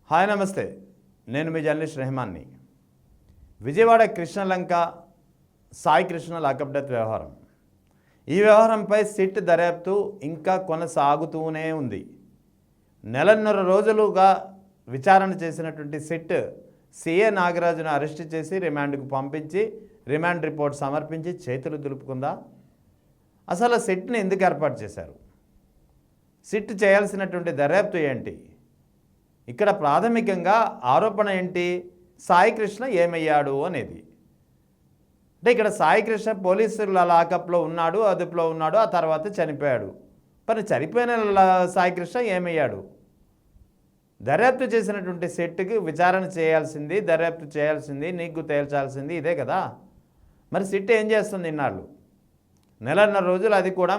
Hi నమస్తే, నేను మీ జర్నలిస్ట్ రెహమాన్ని. విజయవాడ కృష్ణలంక సాయి కృష్ణ లాకప్ డెత్ వ్యవహారం. ఈ వ్యవహారంపై సిట్ దర్యాప్తు ఇంకా కొనసాగుతూనే ఉంది. నెలన్నర రోజులుగా విచారణ చేసినటువంటి సిట్ సిఏ నాగరాజును అరెస్ట్ చేసి రిమాండ్కు పంపించి రిమాండ్ రిపోర్ట్ సమర్పించి చేతులు దులుపుకుందా? అసలు సిట్ని ఎందుకు ఏర్పాటు చేశారు? సిట్ చేయాల్సినటువంటి దర్యాప్తు ఏంటి? ఇక్కడ ప్రాథమికంగా ఆరోపణ ఏంటి? సాయి కృష్ణ ఏమయ్యాడు అనేది. అంటే ఇక్కడ సాయి కృష్ణ పోలీసుల లాకప్లో ఉన్నాడు, అదుపులో ఉన్నాడు, ఆ తర్వాత చనిపోయాడు. మరి చనిపోయిన సాయి కృష్ణ ఏమయ్యాడు? దర్యాప్తు చేసినటువంటి సిట్కి విచారణ చేయాల్సింది, దర్యాప్తు చేయాల్సింది, నీకు తేల్చాల్సింది ఇదే కదా. మరి సిట్ ఏం చేస్తుంది ఇన్నాళ్ళు? నెలన్నర రోజులు, అది కూడా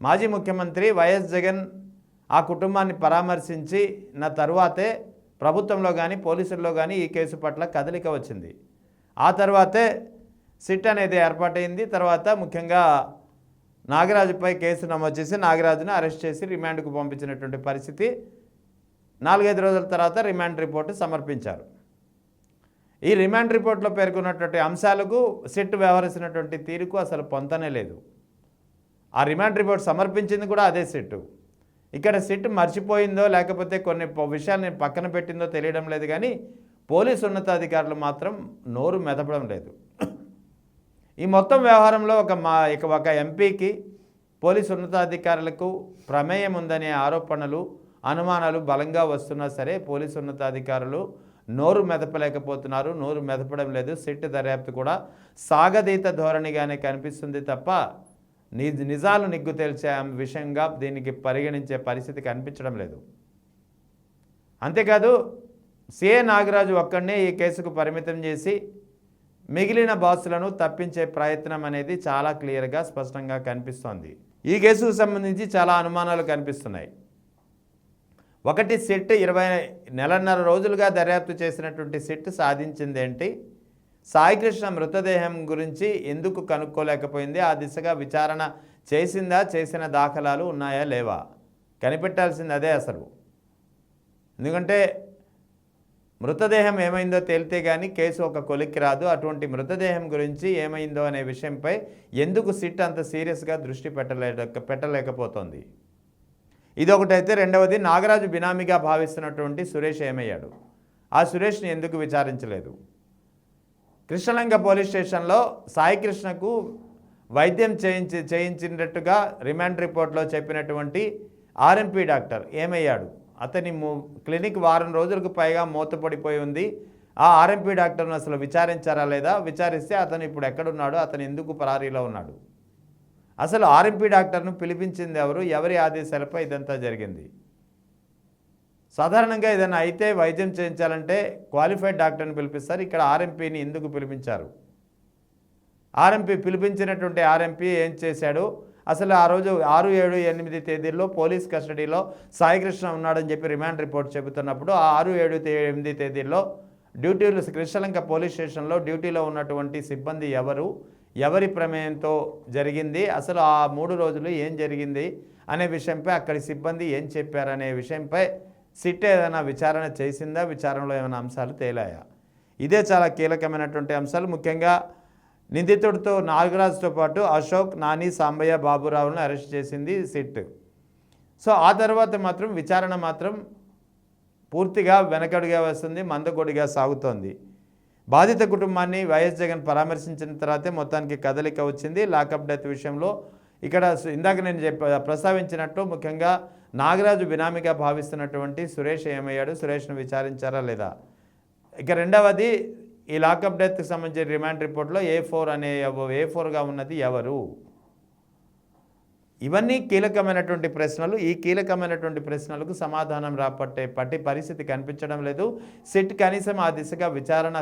మాజీ ముఖ్యమంత్రి వైఎస్ జగన్ ఆ కుటుంబాన్ని పరామర్శించి తరువాతే ప్రభుత్వంలో కానీ పోలీసుల్లో కానీ ఈ కేసు పట్ల కదలిక వచ్చింది. ఆ తర్వాతే సిట్ అనేది ఏర్పాటైంది. తర్వాత ముఖ్యంగా నాగరాజుపై కేసు నమోదు చేసి నాగరాజును అరెస్ట్ చేసి రిమాండ్కు పంపించినటువంటి పరిస్థితి. 4-5 రోజుల తర్వాత రిమాండ్ రిపోర్టు సమర్పించారు. ఈ రిమాండ్ రిపోర్ట్లో పేర్కొన్నటువంటి అంశాలకు సిట్ వ్యవహరిస్తున్నటువంటి తీరుకు అసలు పొంతనే లేదు. ఆ రిమాండ్ రిపోర్ట్ సమర్పించింది కూడా అదే సిట్. ఇక్కడ సిట్ మర్చిపోయిందో లేకపోతే కొన్ని విషయాల్ని పక్కన పెట్టిందో తెలియడం లేదు, కానీ పోలీసు ఉన్నతాధికారులు మాత్రం నోరు మెదపడం లేదు. ఈ మొత్తం వ్యవహారంలో ఒక ఎంపీకి పోలీసు ఉన్నతాధికారులకు ప్రమేయం ఉందనే ఆరోపణలు, అనుమానాలు బలంగా వస్తున్నా సరే పోలీసు ఉన్నతాధికారులు నోరు మెదపలేకపోతున్నారు, నోరు మెదపడం లేదు. సిట్ దర్యాప్తు కూడా సాగదీత ధోరణిగానే కనిపిస్తుంది తప్ప నిజాలు నిగ్గు తేల్చే విషయంగా దీనికి పరిగణించే పరిస్థితి కనిపించడం లేదు. అంతేకాదు సిఏ నాగరాజు ఒక్కడనే ఈ కేసుకు పరిమితం చేసి మిగిలిన బాసులను తప్పించే ప్రయత్నం అనేది చాలా క్లియర్గా స్పష్టంగా కనిపిస్తోంది. ఈ కేసుకు సంబంధించి చాలా అనుమానాలు కనిపిస్తున్నాయి. ఒకటి, సిట్ నెలన్నర రోజులుగా దర్యాప్తు చేసినటువంటి సిట్ సాధించిందేంటి? సాయి కృష్ణ మృతదేహం గురించి ఎందుకు కనుక్కోలేకపోయింది? ఆ దిశగా విచారణ చేసిందా? చేసిన దాఖలాలు ఉన్నాయా లేవా? కనిపెట్టాల్సింది అదే అసలు. ఎందుకంటే మృతదేహం ఏమైందో తేలితే కానీ కేసు ఒక కొలిక్కి రాదు. అటువంటి మృతదేహం గురించి ఏమైందో అనే విషయంపై ఎందుకు సిట్ అంత సీరియస్గా దృష్టి పెట్టలేకపోతోంది? ఇదొకటైతే, రెండవది నాగరాజు బినామీగా భావిస్తున్నటువంటి సురేష్ ఏమయ్యాడు? ఆ సురేష్ని ఎందుకు విచారించలేదు? కృష్ణలంక పోలీస్ స్టేషన్లో సాయి కృష్ణకు వైద్యం చేయించినట్టుగా రిమాండ్ రిపోర్ట్లో చెప్పినటువంటి ఆర్ఎంపీ డాక్టర్ ఏమయ్యాడు? అతని క్లినిక్ వారం రోజులకు పైగా మూతపడిపోయి ఉంది. ఆ ఆర్ఎంపీ డాక్టర్ను అసలు విచారించారా లేదా? విచారిస్తే అతను ఇప్పుడు ఎక్కడున్నాడు? అతను ఎందుకు పరారీలో ఉన్నాడు? అసలు ఆర్ఎంపీ డాక్టర్ను పిలిపించింది ఎవరు? ఎవరి ఆదేశాలపై ఇదంతా జరిగింది? సాధారణంగా ఏదైనా అయితే వైద్యం చేయించాలంటే క్వాలిఫైడ్ డాక్టర్ని పిలిపిస్తారు. ఇక్కడ ఆర్ఎంపీని ఎందుకు పిలిపించారు? పిలిపించినటువంటి ఆర్ఎంపీ ఏం చేశాడు? అసలు ఆ రోజు 6, 7, 8 తేదీల్లో పోలీస్ కస్టడీలో సాయి కృష్ణ ఉన్నాడని చెప్పి రిమాండ్ రిపోర్ట్ చెబుతున్నప్పుడు ఆ 6, 7, 8 తేదీల్లో డ్యూటీలు కృష్ణలంక పోలీస్ స్టేషన్లో డ్యూటీలో ఉన్నటువంటి సిబ్బంది ఎవరు? ఎవరి ప్రమేయంతో జరిగింది? అసలు ఆ 3 రోజులు ఏం జరిగింది అనే విషయంపై అక్కడి సిబ్బంది ఏం చెప్పారనే విషయంపై సిట్ ఏదైనా విచారణ చేసిందా? విచారణలో ఏమైనా అంశాలు తేలాయా? ఇదే చాలా కీలకమైనటువంటి అంశాలు. ముఖ్యంగా నిందితుడితో నాగరాజుతో పాటు అశోక్, నాని, సాంబయ్య, బాబురావులను అరెస్ట్ చేసింది సిట్. సో ఆ తర్వాత మాత్రం విచారణ మాత్రం పూర్తిగా వెనకడుగా వస్తుంది, మందకొడిగా సాగుతోంది. బాధిత కుటుంబాన్ని వైఎస్ జగన్ పరామర్శించిన తర్వాతే మొత్తానికి కదలిక వచ్చింది. లాకప్ డెత్ విషయంలో ఇక్కడ ఇందాక నేను ప్రస్తావించినట్టు ముఖ్యంగా నాగరాజు బినామీగా భావిస్తున్నటువంటి సురేష్ ఏమయ్యాడు? సురేష్ను విచారించారా లేదా? ఇక రెండవది, ఈ లాకప్ డెత్కి సంబంధించిన రిమాండ్ రిపోర్ట్లో A4గా ఉన్నది ఎవరు? ఇవన్నీ కీలకమైనటువంటి ప్రశ్నలు. ఈ కీలకమైనటువంటి ప్రశ్నలకు సమాధానం పట్టి పరిస్థితి కనిపించడం లేదు. సిట్ కనీసం ఆ దిశగా విచారణ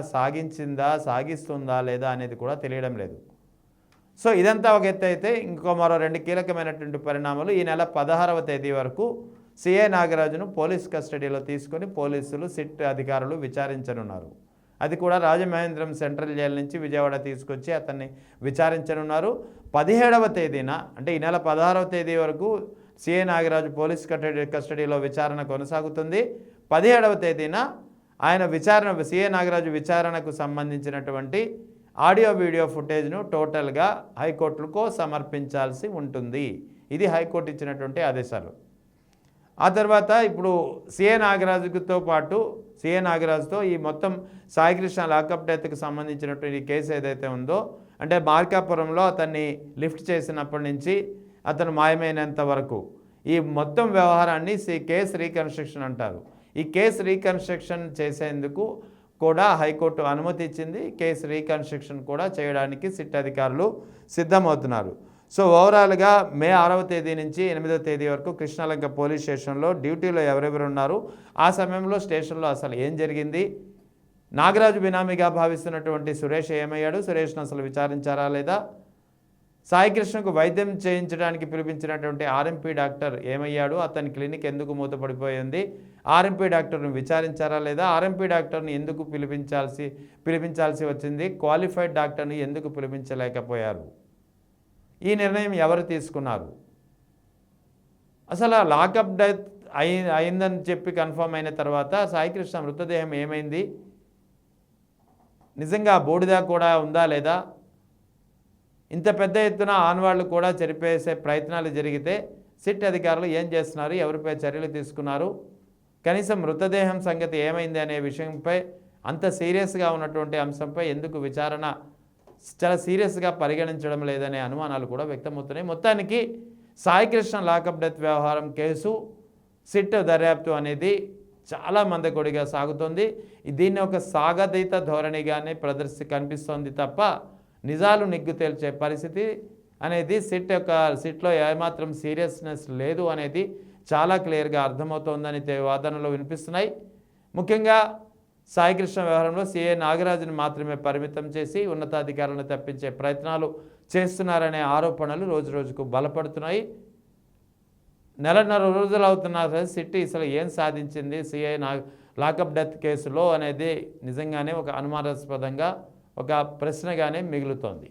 సాగిస్తుందా లేదా అనేది కూడా తెలియడం లేదు. సో ఇదంతా ఒక ఎత్తు అయితే, మరో 2 కీలకమైనటువంటి పరిణామాలు. ఈ నెల 16వ తేదీ వరకు సిఐ నాగరాజును పోలీస్ కస్టడీలో తీసుకొని పోలీసులు, సిట్ అధికారులు విచారించనున్నారు. అది కూడా రాజమహేంద్రం సెంట్రల్ జైలు నుంచి విజయవాడ తీసుకొచ్చి అతన్ని విచారించనున్నారు. 17వ తేదీన, అంటే ఈ నెల 16వ తేదీ వరకు సిఐ నాగరాజు పోలీస్ కస్టడీలో విచారణ కొనసాగుతుంది. 17వ తేదీన ఆయన విచారణ సిఏ నాగరాజు విచారణకు సంబంధించినటువంటి ఆడియో వీడియో ఫుటేజ్ను టోటల్గా హైకోర్టుకు సమర్పించాల్సి ఉంటుంది. ఇది హైకోర్టు ఇచ్చినటువంటి ఆదేశాలు. ఆ తర్వాత ఇప్పుడు సిఏ నాగరాజుతో ఈ మొత్తం సాయికృష్ణ లాకప్ డెత్కి సంబంధించినటువంటి కేసు ఏదైతే ఉందో, అంటే మార్కాపురంలో అతన్ని లిఫ్ట్ చేసినప్పటి నుంచి అతను మాయమైనంత వరకు ఈ మొత్తం వ్యవహారాన్ని కేసు రీకన్స్ట్రక్షన్ అంటారు. ఈ కేసు రీకన్స్ట్రక్షన్ చేసేందుకు కూడా హైకోర్టు అనుమతి ఇచ్చింది. కేసు రీకన్స్ట్రక్షన్ కూడా చేయడానికి సిట్ అధికారులు సిద్ధమవుతున్నారు. సో ఓవరాల్గా మే 6వ తేదీ నుంచి 8వ తేదీ వరకు కృష్ణలంక పోలీస్ స్టేషన్లో డ్యూటీలో ఎవరెవరు ఉన్నారు, ఆ సమయంలో స్టేషన్లో అసలు ఏం జరిగింది, నాగరాజు బినామీగా భావిస్తున్నటువంటి సురేష్ ఏమయ్యాడు, సురేష్ను అసలు విచారించారా లేదా, సాయికృష్ణకు వైద్యం చేయించడానికి పిలిపించినటువంటి ఆర్ఎంపీ డాక్టర్ ఏమయ్యాడు, అతని క్లినిక్ ఎందుకు మూతపడిపోయింది, ఆర్ఎంపీ డాక్టర్ను విచారించారా లేదా, ఆర్ఎంపీ డాక్టర్ని ఎందుకు పిలిపించాల్సి వచ్చింది, క్వాలిఫైడ్ డాక్టర్ని ఎందుకు పిలిపించలేకపోయారు, ఈ నిర్ణయం ఎవరు తీసుకున్నారు, అసలు లాకప్ డెత్ అయిందని చెప్పి కన్ఫర్మ్ అయిన తర్వాత సాయికృష్ణ మృతదేహం ఏమైంది, నిజంగా బూడిద కూడా ఉందా లేదా, ఇంత పెద్ద ఎత్తున ఆనవాళ్లు కూడా చెరిపేసే ప్రయత్నాలు జరిగితే సిట్ అధికారులు ఏం చేస్తున్నారు, ఎవరిపై చర్యలు తీసుకున్నారు, కనీసం మృతదేహం సంగతి ఏమైంది అనే విషయంపై అంత సీరియస్గా ఉన్నటువంటి అంశంపై ఎందుకు విచారణ చాలా సీరియస్గా పరిగణించడం లేదనే అనుమానాలు కూడా వ్యక్తమవుతున్నాయి. మొత్తానికి సాయికృష్ణ లాకప్ డెత్ వ్యవహారం కేసు సిట్ దర్యాప్తు అనేది చాలా మందకొడిగా సాగుతోంది. దీన్ని ఒక సాగతీత ధోరణిగానే కనిపిస్తోంది తప్ప నిజాలు నిగ్గు తేల్చే పరిస్థితి అనేది సిట్లో ఏమాత్రం సీరియస్నెస్ లేదు అనేది చాలా క్లియర్గా అర్థమవుతోందని వాదనలు వినిపిస్తున్నాయి. ముఖ్యంగా సాయికృష్ణ వ్యవహారంలో సిఏ నాగరాజును మాత్రమే పరిమితం చేసి ఉన్నతాధికారులను తప్పించే ప్రయత్నాలు చేస్తున్నారనే ఆరోపణలు రోజురోజుకు బలపడుతున్నాయి. నెలన్నర రోజులు అవుతున్నా సిట్ అసలు ఏం సాధించింది సిఐ లాకప్ డెత్ కేసులో అనేది నిజంగానే ఒక అనుమానాస్పదంగా ఒక ప్రశ్నగానే మిగులుతోంది.